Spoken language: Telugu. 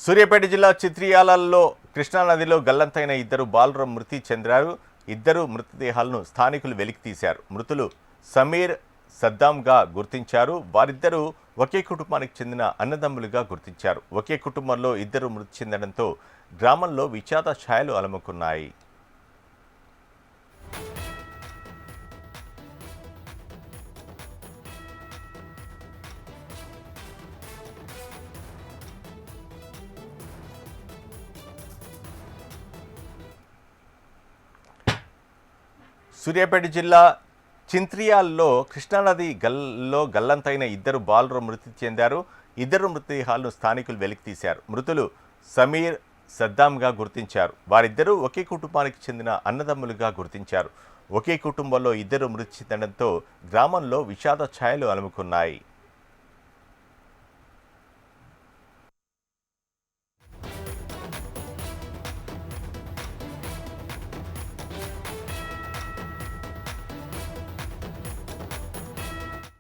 సూర్యాపేట జిల్లా చిత్రియాలలో కృష్ణానదిలో గల్లంతైన ఇద్దరు బాలుర మృతి చెందారు. ఇద్దరు మృతదేహాలను స్థానికులు వెలికితీశారు. మృతులు సమీర్, సద్దాంగా గుర్తించారు. వారిద్దరూ ఒకే కుటుంబానికి చెందిన అన్నదమ్ములుగా గుర్తించారు. ఒకే కుటుంబంలో ఇద్దరు మృతి చెందడంతో గ్రామంలో విషాద ఛాయలు అలముకున్నాయి. సూర్యాపేట జిల్లా చింత్రియాల్లో కృష్ణానది గల్లంతైన ఇద్దరు బాలురు మృతి చెందారు. ఇద్దరు మృతదేహాలను స్థానికులు వెలికితీశారు. మృతులు సమీర్, సద్దాంగా గుర్తించారు. వారిద్దరూ ఒకే కుటుంబానికి చెందిన అన్నదమ్ములుగా గుర్తించారు. ఒకే కుటుంబంలో ఇద్దరు మృతి చెందడంతో గ్రామంలో విషాద ఛాయలు అలుముకున్నాయి.